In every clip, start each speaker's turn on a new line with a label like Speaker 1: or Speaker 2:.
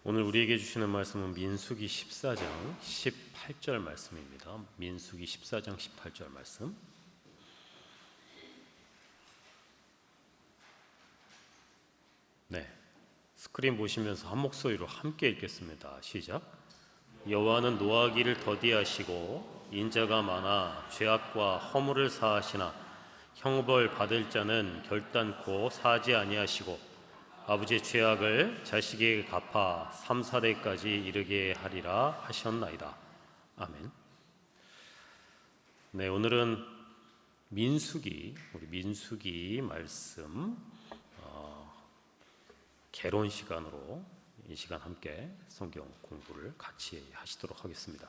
Speaker 1: 오늘 우리에게 주시는 말씀은 민수기 14장 18절 말씀입니다. 민수기 14장 18절 말씀. 네, 스크린 보시면서 한 목소리로 함께 읽겠습니다. 시작. 여호와는 노하기를 더디하시고 인자가 많아 죄악과 허물을 사하시나 형벌 받을 자는 결단코 사지 아니하시고 아버지의 죄악을 자식에게 갚아 3, 4대까지 이르게 하리라 하셨나이다. 아멘. 네, 오늘은 우리 민수기 말씀 개론 시간으로 이 시간 함께 성경 공부를 같이 하시도록 하겠습니다.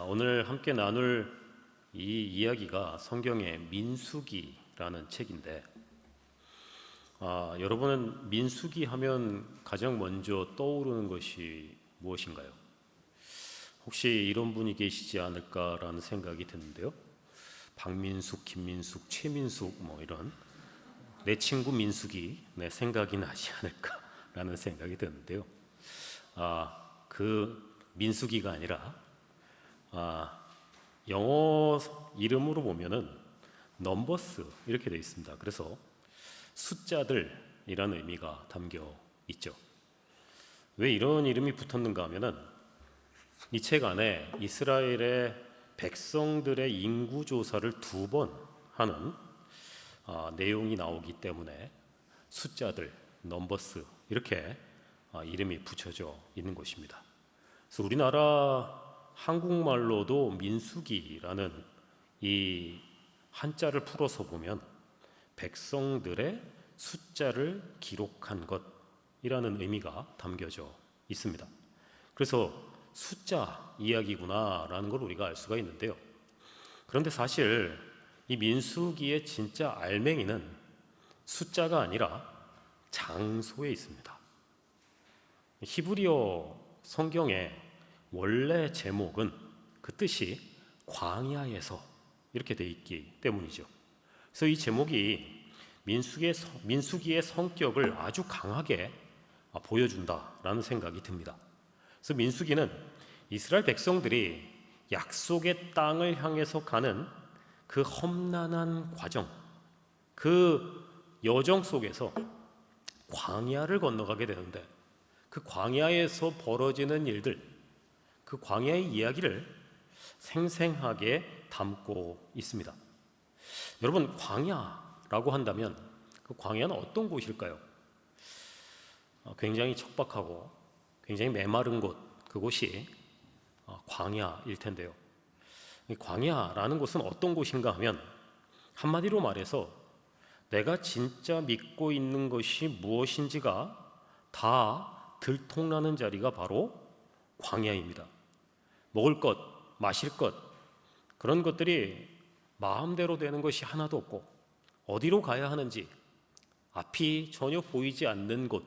Speaker 1: 오늘 함께 나눌 이 이야기가 성경의 민수기라는 책인데, 여러분은 민수기 하면 가장 먼저 떠오르는 것이 무엇인가요? 혹시 이런 분이 계시지 않을까라는 생각이 드는데요. 박민숙, 김민숙, 최민숙 이런 내 친구 민숙이 내 생각이 나지 않을까라는 생각이 드는데요. 그 민숙이가 아니라 영어 이름으로 보면은 넘버스 이렇게 되어 있습니다. 그래서 숫자들이라는 의미가 담겨 있죠. 왜 이런 이름이 붙었는가 하면은 이 책 안에 이스라엘의 백성들의 인구 조사를 2번 하는 내용이 나오기 때문에 숫자들, 넘버스 이렇게 이름이 붙여져 있는 것입니다. 그래서 우리나라 한국말로도 민수기라는 이 한자를 풀어서 보면 백성들의 숫자를 기록한 것이라는 의미가 담겨져 있습니다. 그래서 숫자 이야기구나라는 걸 우리가 알 수가 있는데요. 그런데 사실 이 민수기의 진짜 알맹이는 숫자가 아니라 장소에 있습니다. 히브리어 성경의 원래 제목은 그 뜻이 광야에서 이렇게 되어 있기 때문이죠. 그래서 이 제목이 민수기의 성격을 아주 강하게 보여준다라는 생각이 듭니다. 그래서 민수기는 이스라엘 백성들이 약속의 땅을 향해서 가는 그 험난한 과정, 그 여정 속에서 광야를 건너가게 되는데, 그 광야에서 벌어지는 일들, 그 광야의 이야기를 생생하게 담고 있습니다. 여러분, 광야라고 한다면 그 광야는 어떤 곳일까요? 굉장히 척박하고 굉장히 메마른 곳, 그곳이 광야일 텐데요. 이 광야라는 곳은 어떤 곳인가 하면 한마디로 말해서 내가 진짜 믿고 있는 것이 무엇인지가 다 들통나는 자리가 바로 광야입니다. 먹을 것, 마실 것, 그런 것들이 마음대로 되는 것이 하나도 없고 어디로 가야 하는지 앞이 전혀 보이지 않는 곳,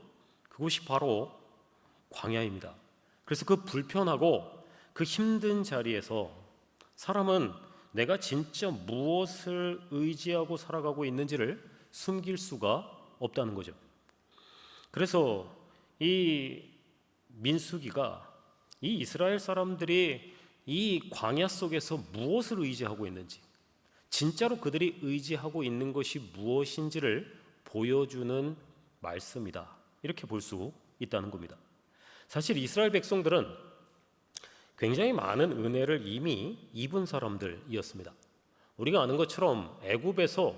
Speaker 1: 그곳이 바로 광야입니다. 그래서 그 불편하고 그 힘든 자리에서 사람은 내가 진짜 무엇을 의지하고 살아가고 있는지를 숨길 수가 없다는 거죠. 그래서 이 민수기가 이 이스라엘 사람들이 이 광야 속에서 무엇을 의지하고 있는지, 진짜로 그들이 의지하고 있는 것이 무엇인지를 보여주는 말씀이다, 이렇게 볼 수 있다는 겁니다. 사실 이스라엘 백성들은 굉장히 많은 은혜를 이미 입은 사람들이었습니다. 우리가 아는 것처럼 애굽에서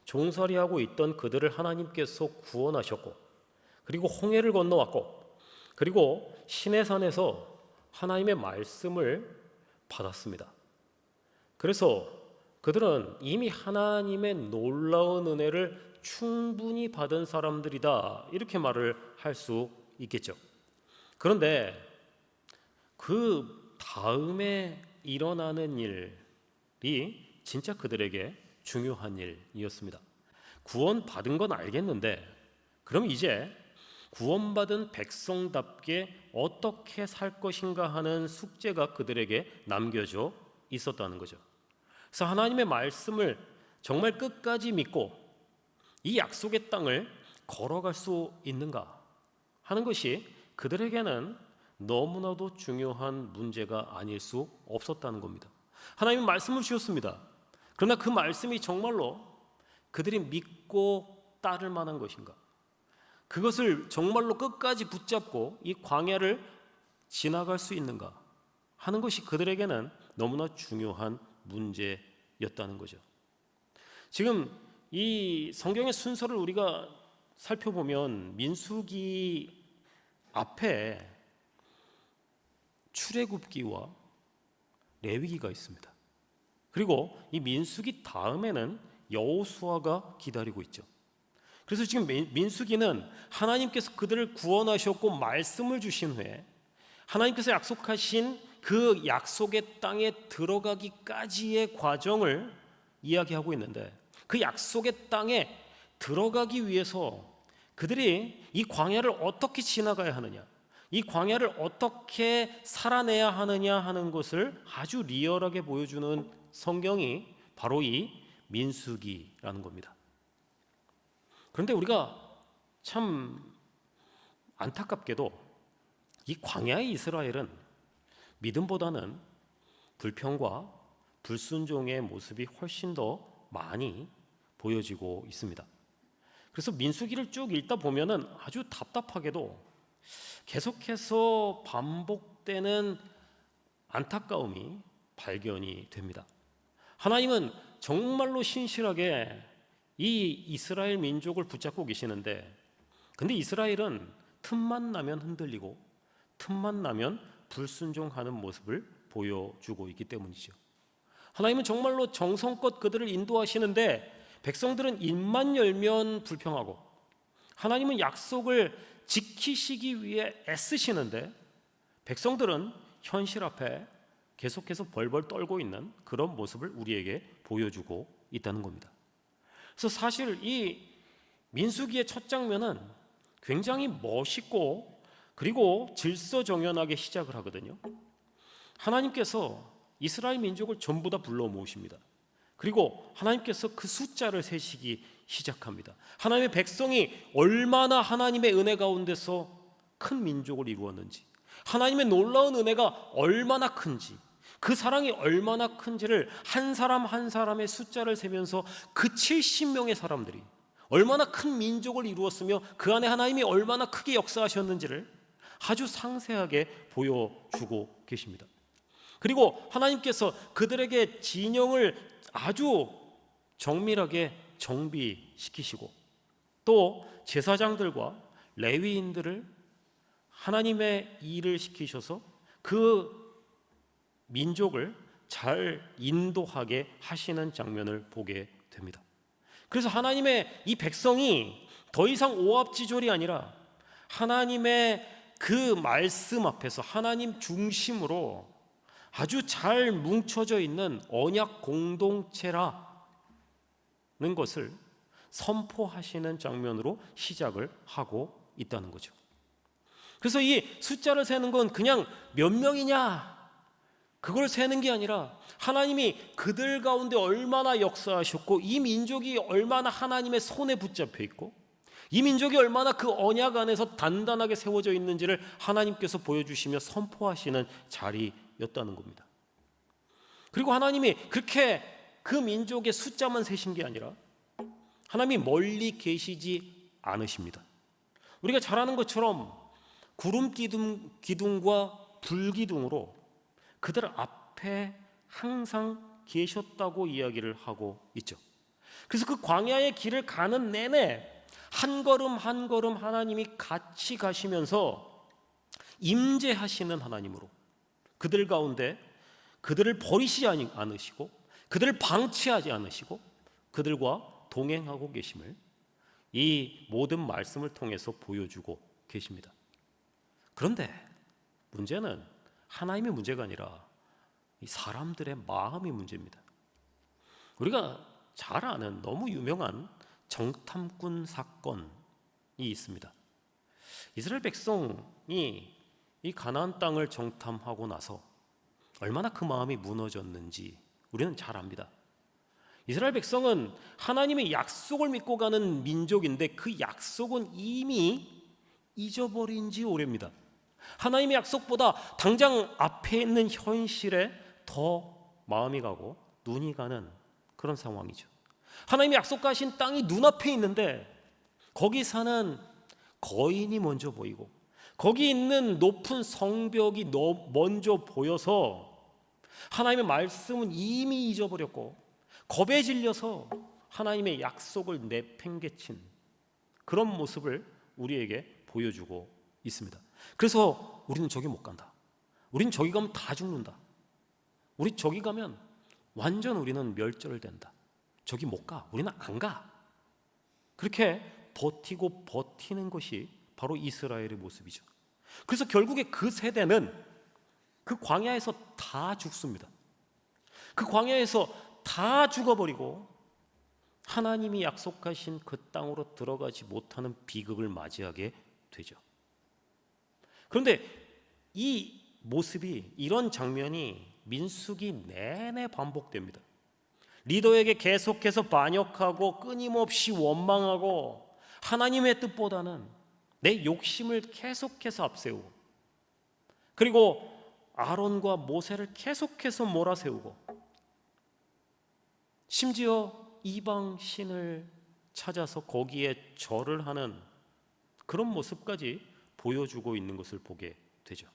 Speaker 1: 종살이하고 있던 그들을 하나님께서 구원하셨고, 그리고 홍해를 건너왔고, 그리고 시내산에서 하나님의 말씀을 받았습니다. 그래서 그들은 이미 하나님의 놀라운 은혜를 충분히 받은 사람들이다, 이렇게 말을 할 수 있겠죠. 그런데 그 다음에 일어나는 일이 진짜 그들에게 중요한 일이었습니다. 구원받은 건 알겠는데, 그럼 이제 구원받은 백성답게 어떻게 살 것인가 하는 숙제가 그들에게 남겨져 있었다는 거죠. 그래서 하나님의 말씀을 정말 끝까지 믿고 이 약속의 땅을 걸어갈 수 있는가 하는 것이 그들에게는 너무나도 중요한 문제가 아닐 수 없었다는 겁니다. 하나님은 말씀을 주셨습니다. 그러나 그 말씀이 정말로 그들이 믿고 따를 만한 것인가? 그것을 정말로 끝까지 붙잡고 이 광야를 지나갈 수 있는가 하는 것이 그들에게는 너무나 중요한 문제였다는 거죠. 지금 이 성경의 순서를 우리가 살펴보면 민수기 앞에 출애굽기와 레위기가 있습니다. 그리고 이 민수기 다음에는 여호수아가 기다리고 있죠. 그래서 지금 민수기는 하나님께서 그들을 구원하셨고 말씀을 주신 후에 하나님께서 약속하신 그 약속의 땅에 들어가기까지의 과정을 이야기하고 있는데, 그 약속의 땅에 들어가기 위해서 그들이 이 광야를 어떻게 지나가야 하느냐, 이 광야를 어떻게 살아내야 하느냐 하는 것을 아주 리얼하게 보여주는 성경이 바로 이 민수기라는 겁니다. 그런데 우리가 참 안타깝게도 이 광야의 이스라엘은 믿음보다는 불평과 불순종의 모습이 훨씬 더 많이 보여지고 있습니다. 그래서 민수기를 쭉 읽다 보면은 아주 답답하게도 계속해서 반복되는 안타까움이 발견이 됩니다. 하나님은 정말로 신실하게 이 이스라엘 민족을 붙잡고 계시는데, 근데 이스라엘은 틈만 나면 흔들리고 틈만 나면 불순종하는 모습을 보여주고 있기 때문이죠. 하나님은 정말로 정성껏 그들을 인도하시는데 백성들은 입만 열면 불평하고, 하나님은 약속을 지키시기 위해 애쓰시는데 백성들은 현실 앞에 계속해서 벌벌 떨고 있는 그런 모습을 우리에게 보여주고 있다는 겁니다. 그래서 사실 이 민수기의 첫 장면은 굉장히 멋있고 그리고 질서정연하게 시작을 하거든요. 하나님께서 이스라엘 민족을 전부 다 불러 모으십니다. 그리고 하나님께서 그 숫자를 세시기 시작합니다. 하나님의 백성이 얼마나 하나님의 은혜 가운데서 큰 민족을 이루었는지, 하나님의 놀라운 은혜가 얼마나 큰지, 그 사랑이 얼마나 큰지를 한 사람 한 사람의 숫자를 세면서 그 70명의 사람들이 얼마나 큰 민족을 이루었으며 그 안에 하나님이 얼마나 크게 역사하셨는지를 아주 상세하게 보여주고 계십니다. 그리고 하나님께서 그들에게 진영을 아주 정밀하게 정비시키시고 또 제사장들과 레위인들을 하나님의 일을 시키셔서 그 민족을 잘 인도하게 하시는 장면을 보게 됩니다. 그래서 하나님의 이 백성이 더 이상 오합지졸이 아니라 하나님의 그 말씀 앞에서 하나님 중심으로 아주 잘 뭉쳐져 있는 언약 공동체라는 것을 선포하시는 장면으로 시작을 하고 있다는 거죠. 그래서 이 숫자를 세는 건 그냥 몇 명이냐 그걸 세는 게 아니라 하나님이 그들 가운데 얼마나 역사하셨고 이 민족이 얼마나 하나님의 손에 붙잡혀 있고 이 민족이 얼마나 그 언약 안에서 단단하게 세워져 있는지를 하나님께서 보여주시며 선포하시는 자리였다는 겁니다. 그리고 하나님이 그렇게 그 민족의 숫자만 세신 게 아니라 하나님이 멀리 계시지 않으십니다. 우리가 잘 아는 것처럼 구름 기둥과 불 기둥으로 그들 앞에 항상 계셨다고 이야기를 하고 있죠. 그래서 그 광야의 길을 가는 내내 한 걸음 한 걸음 하나님이 같이 가시면서 임재하시는 하나님으로 그들 가운데 그들을 버리시지 않으시고 그들을 방치하지 않으시고 그들과 동행하고 계심을 이 모든 말씀을 통해서 보여주고 계십니다. 그런데 문제는 하나님의 문제가 아니라 이 사람들의 마음이 문제입니다. 우리가 잘 아는 너무 유명한 정탐꾼 사건이 있습니다. 이스라엘 백성이 이 가나안 땅을 정탐하고 나서 얼마나 그 마음이 무너졌는지 우리는 잘 압니다. 이스라엘 백성은 하나님의 약속을 믿고 가는 민족인데 그 약속은 이미 잊어버린 지 오래입니다. 하나님의 약속보다 당장 앞에 있는 현실에 더 마음이 가고 눈이 가는 그런 상황이죠. 하나님의 약속하신 땅이 눈앞에 있는데 거기 사는 거인이 먼저 보이고 거기 있는 높은 성벽이 먼저 보여서 하나님의 말씀은 이미 잊어버렸고 겁에 질려서 하나님의 약속을 내팽개친 그런 모습을 우리에게 보여주고 있습니다. 그래서 우리는 저기 못 간다. 우린 저기 가면 다 죽는다. 우리 저기 가면 완전 우리는 멸절된다. 저기 못 가. 우리는 안 가. 그렇게 버티고 버티는 것이 바로 이스라엘의 모습이죠. 그래서 결국에 그 세대는 그 광야에서 다 죽습니다. 그 광야에서 다 죽어버리고 하나님이 약속하신 그 땅으로 들어가지 못하는 비극을 맞이하게 되죠. 그런데 이 모습이, 이런 장면이 민수기 내내 반복됩니다. 리더에게 계속해서 반역하고 끊임없이 원망하고 하나님의 뜻보다는 내 욕심을 계속해서 앞세우고, 그리고 아론과 모세를 계속해서 몰아세우고, 심지어 이방 신을 찾아서 거기에 절을 하는 그런 모습까지 보여주고 있는 것을 보게 되죠.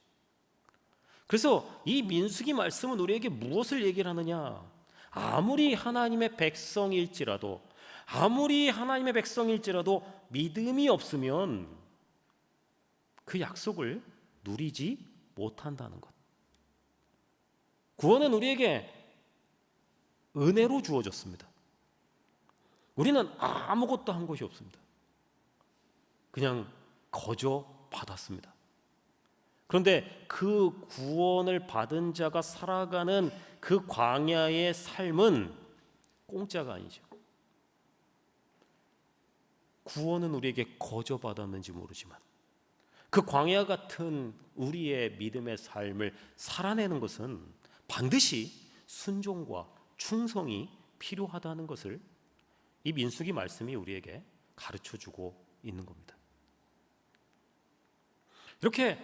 Speaker 1: 그래서 이 민수기 말씀은 우리에게 무엇을 얘기를 하느냐? 아무리 하나님의 백성일지라도 믿음이 없으면 그 약속을 누리지 못한다는 것. 구원은 우리에게 은혜로 주어졌습니다. 우리는 아무것도 한 것이 없습니다. 그냥 거저 받았습니다. 그런데 그 구원을 받은 자가 살아가는 그 광야의 삶은 공짜가 아니죠. 구원은 우리에게 거저 받았는지 모르지만 그 광야 같은 우리의 믿음의 삶을 살아내는 것은 반드시 순종과 충성이 필요하다는 것을 이 민수기 말씀이 우리에게 가르쳐주고 있는 겁니다. 이렇게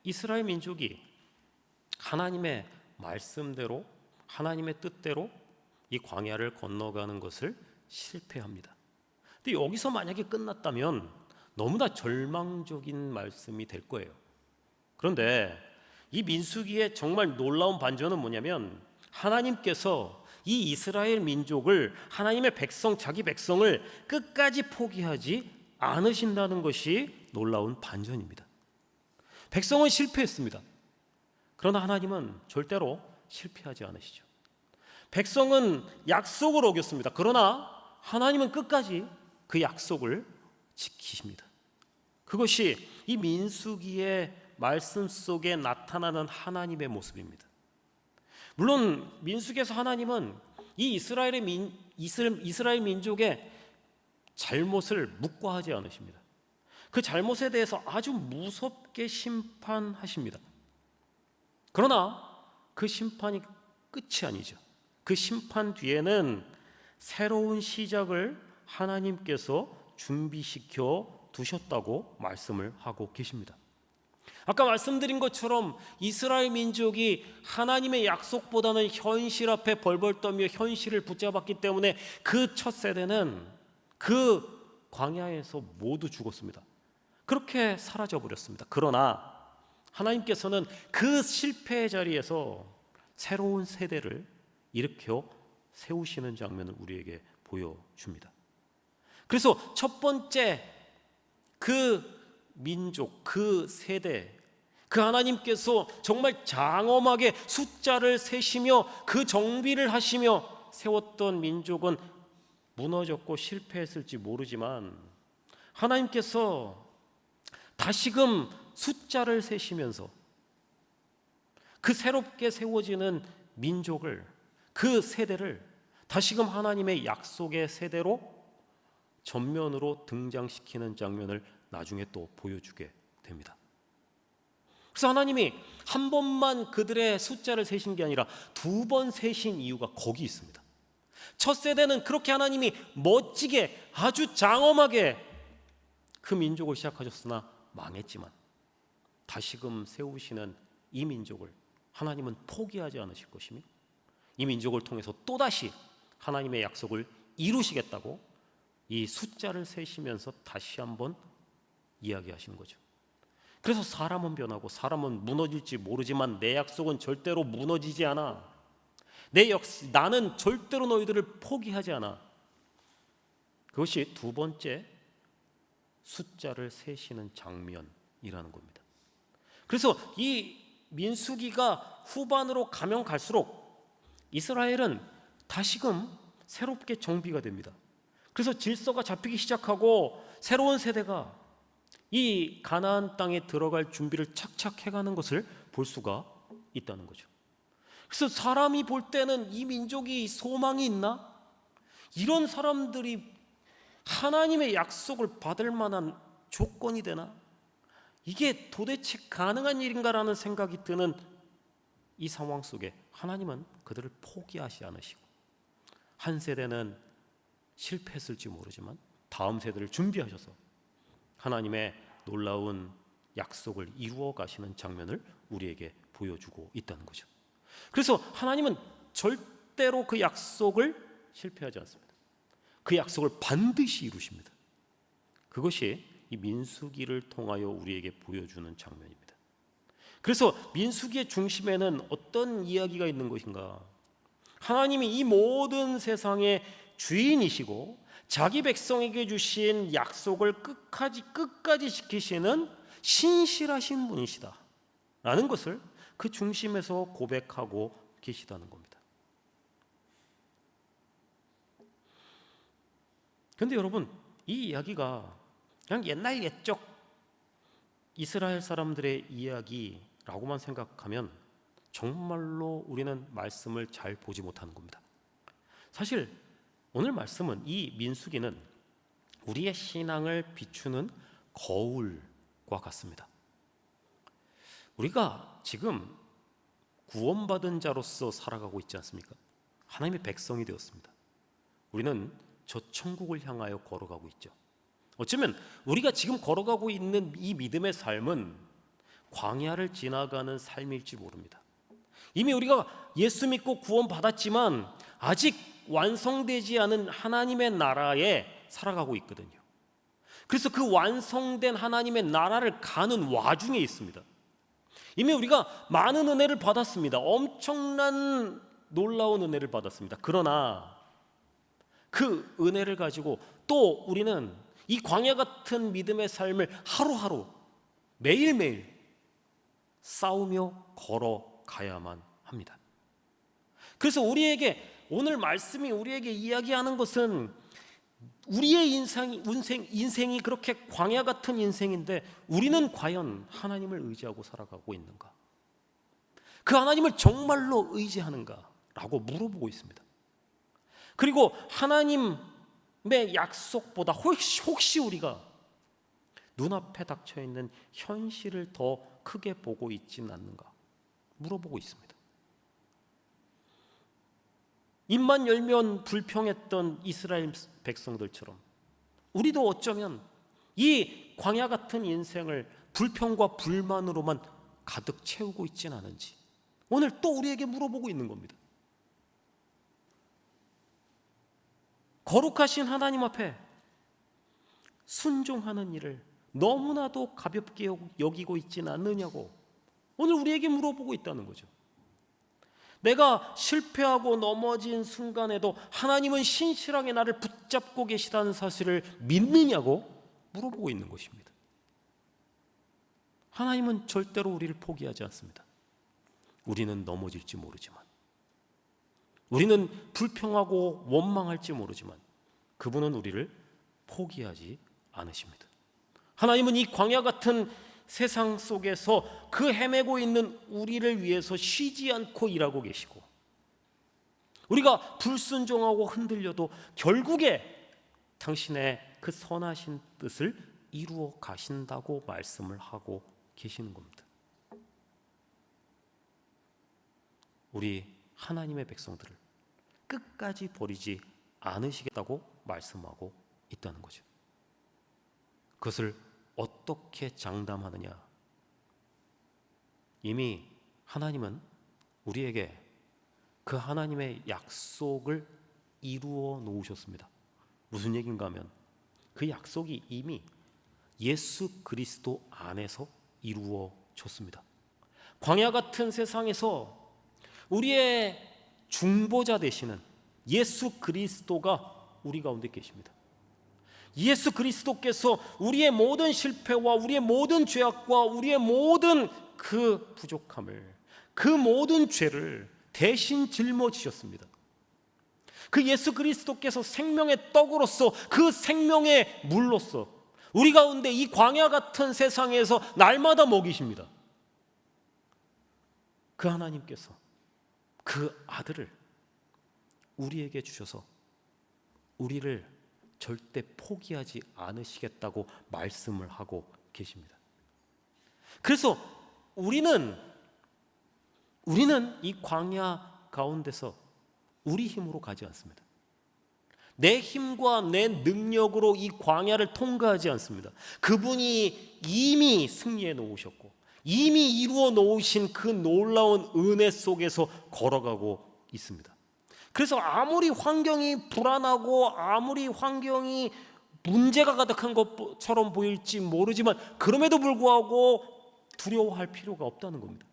Speaker 1: 이스라엘 민족이 하나님의 말씀대로, 하나님의 뜻대로 이 광야를 건너가는 것을 실패합니다. 근데 여기서 만약에 끝났다면 너무나 절망적인 말씀이 될 거예요. 그런데 이 민수기의 정말 놀라운 반전은 뭐냐면, 하나님께서 이 이스라엘 민족을, 하나님의 백성, 자기 백성을 끝까지 포기하지 않으신다는 것이 놀라운 반전입니다. 백성은 실패했습니다. 그러나 하나님은 절대로 실패하지 않으시죠. 백성은 약속을 어겼습니다. 그러나 하나님은 끝까지 그 약속을 지키십니다. 그것이 이 민수기의 말씀 속에 나타나는 하나님의 모습입니다. 물론 민수기에서 하나님은 이 이스라엘 민족의 잘못을 묵과하지 않으십니다. 그 잘못에 대해서 아주 무섭게 심판하십니다. 그러나 그 심판이 끝이 아니죠. 그 심판 뒤에는 새로운 시작을 하나님께서 준비시켜 두셨다고 말씀을 하고 계십니다. 아까 말씀드린 것처럼 이스라엘 민족이 하나님의 약속보다는 현실 앞에 벌벌 떠며 현실을 붙잡았기 때문에 그 첫 세대는 그 광야에서 모두 죽었습니다. 그렇게 사라져 버렸습니다. 그러나 하나님께서는 그 실패의 자리에서 새로운 세대를 일으켜 세우시는 장면을 우리에게 보여줍니다. 그래서 첫 번째 그 민족, 그 세대, 그 하나님께서 정말 장엄하게 숫자를 세시며 그 정비를 하시며 세웠던 민족은 무너졌고 실패했을지 모르지만, 하나님께서 다시금 숫자를 세시면서 그 새롭게 세워지는 민족을, 그 세대를 다시금 하나님의 약속의 세대로 전면으로 등장시키는 장면을 나중에 또 보여주게 됩니다. 그래서 하나님이 한 번만 그들의 숫자를 세신 게 아니라 두 번 세신 이유가 거기 있습니다. 첫 세대는 그렇게 하나님이 멋지게, 아주 장엄하게 그 민족을 시작하셨으나 망했지만, 다시금 세우시는 이 민족을 하나님은 포기하지 않으실 것이며 이 민족을 통해서 또다시 하나님의 약속을 이루시겠다고 이 숫자를 세시면서 다시 한번 이야기하시는 거죠. 그래서 사람은 변하고 사람은 무너질지 모르지만 내 약속은 절대로 무너지지 않아. 나는 절대로 너희들을 포기하지 않아. 그것이 두 번째 숫자를 세시는 장면이라는 겁니다. 그래서 이 민수기가 후반으로 가면 갈수록 이스라엘은 다시금 새롭게 정비가 됩니다. 그래서 질서가 잡히기 시작하고 새로운 세대가 이 가나안 땅에 들어갈 준비를 착착 해가는 것을 볼 수가 있다는 거죠. 그래서 사람이 볼 때는 이 민족이 소망이 있나? 이런 사람들이 하나님의 약속을 받을 만한 조건이 되나? 이게 도대체 가능한 일인가라는 생각이 드는 이 상황 속에 하나님은 그들을 포기하지 않으시고 한 세대는 실패했을지 모르지만 다음 세대를 준비하셔서 하나님의 놀라운 약속을 이루어 가시는 장면을 우리에게 보여주고 있다는 거죠. 그래서 하나님은 절대로 그 약속을 실패하지 않습니다. 그 약속을 반드시 이루십니다. 그것이 이 민수기를 통하여 우리에게 보여주는 장면입니다. 그래서 민수기의 중심에는 어떤 이야기가 있는 것인가? 하나님이 이 모든 세상의 주인이시고 자기 백성에게 주신 약속을 끝까지 지키시는 신실하신 분이시다 라는 것을 그 중심에서 고백하고 계시다는 겁니다. 그런데 여러분, 이 이야기가 그냥 옛날 옛적 이스라엘 사람들의 이야기라고만 생각하면 정말로 우리는 말씀을 잘 보지 못하는 겁니다. 사실 오늘 말씀은 이 민수기는 우리의 신앙을 비추는 거울과 같습니다. 우리가 지금 구원받은 자로서 살아가고 있지 않습니까? 하나님의 백성이 되었습니다. 우리는 저 천국을 향하여 걸어가고 있죠. 어쩌면 우리가 지금 걸어가고 있는 이 믿음의 삶은 광야를 지나가는 삶일지 모릅니다. 이미 우리가 예수 믿고 구원받았지만 아직 완성되지 않은 하나님의 나라에 살아가고 있거든요. 그래서 그 완성된 하나님의 나라를 가는 와중에 있습니다. 이미 우리가 많은 은혜를 받았습니다. 엄청난 놀라운 은혜를 받았습니다. 그러나 그 은혜를 가지고 또 우리는 이 광야 같은 믿음의 삶을 하루하루 매일매일 싸우며 걸어가야만 합니다. 그래서 우리에게 오늘 말씀이 우리에게 이야기하는 것은 우리의 인생이 그렇게 광야 같은 인생인데 우리는 과연 하나님을 의지하고 살아가고 있는가? 그 하나님을 정말로 의지하는가? 라고 물어보고 있습니다. 그리고 하나님의 약속보다 혹시 우리가 눈앞에 닥쳐있는 현실을 더 크게 보고 있지는 않는가? 물어보고 있습니다. 입만 열면 불평했던 이스라엘 백성들처럼 우리도 어쩌면 이 광야 같은 인생을 불평과 불만으로만 가득 채우고 있지는 않은지 오늘 또 우리에게 물어보고 있는 겁니다. 거룩하신 하나님 앞에 순종하는 일을 너무나도 가볍게 여기고 있지는 않느냐고 오늘 우리에게 물어보고 있다는 거죠. 내가 실패하고 넘어진 순간에도 하나님은 신실하게 나를 붙잡고 계시다는 사실을 믿느냐고 물어보고 있는 것입니다. 하나님은 절대로 우리를 포기하지 않습니다. 우리는 넘어질지 모르지만, 우리는 불평하고 원망할지 모르지만 그분은 우리를 포기하지 않으십니다. 하나님은 이 광야 같은 세상 속에서 그 헤매고 있는 우리를 위해서 쉬지 않고 일하고 계시고 우리가 불순종하고 흔들려도 결국에 당신의 그 선하신 뜻을 이루어 가신다고 말씀을 하고 계시는 겁니다. 우리 하나님의 백성들을 끝까지 버리지 않으시겠다고 말씀하고 있다는 거죠. 그것을 어떻게 장담하느냐? 이미 하나님은 우리에게 그 하나님의 약속을 이루어 놓으셨습니다. 무슨 얘기인가 하면 그 약속이 이미 예수 그리스도 안에서 이루어졌습니다. 광야 같은 세상에서 우리의 중보자 되시는 예수 그리스도가 우리 가운데 계십니다. 예수 그리스도께서 우리의 모든 실패와 우리의 모든 죄악과 우리의 모든 그 부족함을, 그 모든 죄를 대신 짊어지셨습니다. 그 예수 그리스도께서 생명의 떡으로서, 그 생명의 물로서 우리 가운데 이 광야 같은 세상에서 날마다 먹이십니다. 그 하나님께서 그 아들을 우리에게 주셔서 우리를 절대 포기하지 않으시겠다고 말씀을 하고 계십니다. 그래서 우리는 이 광야 가운데서 우리 힘으로 가지 않습니다. 내 힘과 내 능력으로 이 광야를 통과하지 않습니다. 그분이 이미 승리해 놓으셨고 이미 이루어 놓으신 그 놀라운 은혜 속에서 걸어가고 있습니다. 그래서 아무리 환경이 불안하고 아무리 환경이 문제가 가득한 것처럼 보일지 모르지만 그럼에도 불구하고 두려워할 필요가 없다는 겁니다.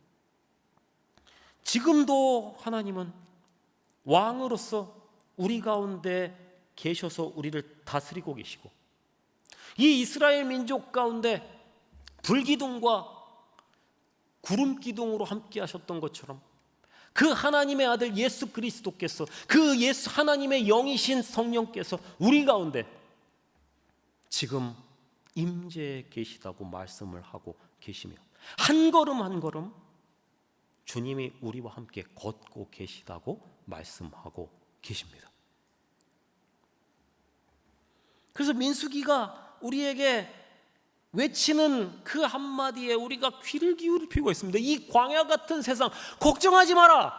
Speaker 1: 지금도 하나님은 왕으로서 우리 가운데 계셔서 우리를 다스리고 계시고 이 이스라엘 민족 가운데 불기둥과 구름 기둥으로 함께 하셨던 것처럼 그 하나님의 아들 예수 그리스도께서 그 예수 하나님의 영이신 성령께서 우리 가운데 지금 임재해 계시다고 말씀을 하고 계시며 한 걸음 한 걸음 주님이 우리와 함께 걷고 계시다고 말씀하고 계십니다. 그래서 민수기가 우리에게 외치는 그 한마디에 우리가 귀를 기울일 필요가 있습니다. 이 광야 같은 세상 걱정하지 마라.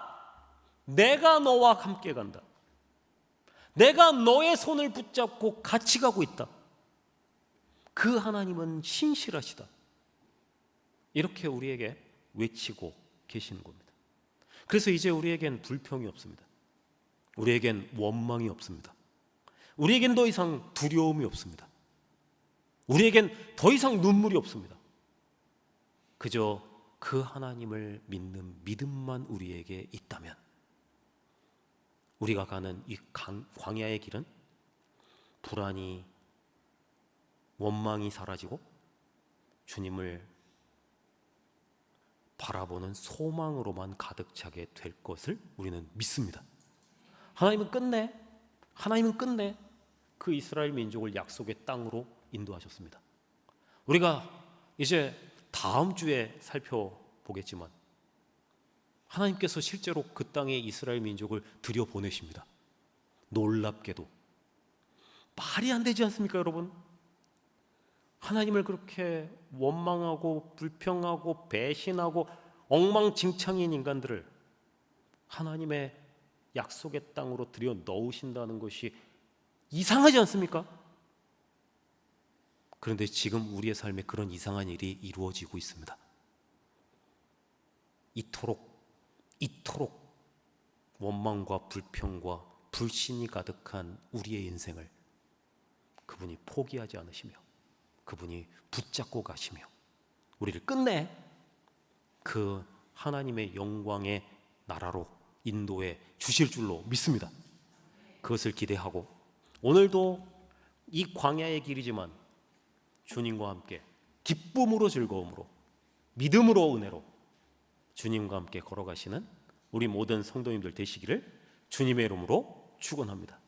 Speaker 1: 내가 너와 함께 간다. 내가 너의 손을 붙잡고 같이 가고 있다. 그 하나님은 신실하시다. 이렇게 우리에게 외치고 계시는 겁니다. 그래서 이제 우리에겐 불평이 없습니다. 우리에겐 원망이 없습니다. 우리에겐 더 이상 두려움이 없습니다. 우리에겐 더 이상 눈물이 없습니다. 그저 그 하나님을 믿는 믿음만 우리에게 있다면 우리가 가는 이 광야의 길은 불안이, 원망이 사라지고 주님을 바라보는 소망으로만 가득 차게 될 것을 우리는 믿습니다. 하나님은 끝내 그 이스라엘 민족을 약속의 땅으로 인도하셨습니다. 우리가 이제 다음 주에 살펴보겠지만 하나님께서 실제로 그 땅에 이스라엘 민족을 들여보내십니다. 놀랍게도 말이 안 되지 않습니까, 여러분? 하나님을 그렇게 원망하고 불평하고 배신하고 엉망진창인 인간들을 하나님의 약속의 땅으로 들여 넣으신다는 것이 이상하지 않습니까? 그런데 지금 우리의 삶에 그런 이상한 일이 이루어지고 있습니다. 이토록 원망과 불평과 불신이 가득한 우리의 인생을 그분이 포기하지 않으시며 그분이 붙잡고 가시며 우리를 끝내 그 하나님의 영광의 나라로 인도해 주실 줄로 믿습니다. 그것을 기대하고 오늘도 이 광야의 길이지만 주님과 함께 기쁨으로 즐거움으로 믿음으로 은혜로 주님과 함께 걸어가시는 우리 모든 성도님들 되시기를 주님의 이름으로 축원합니다.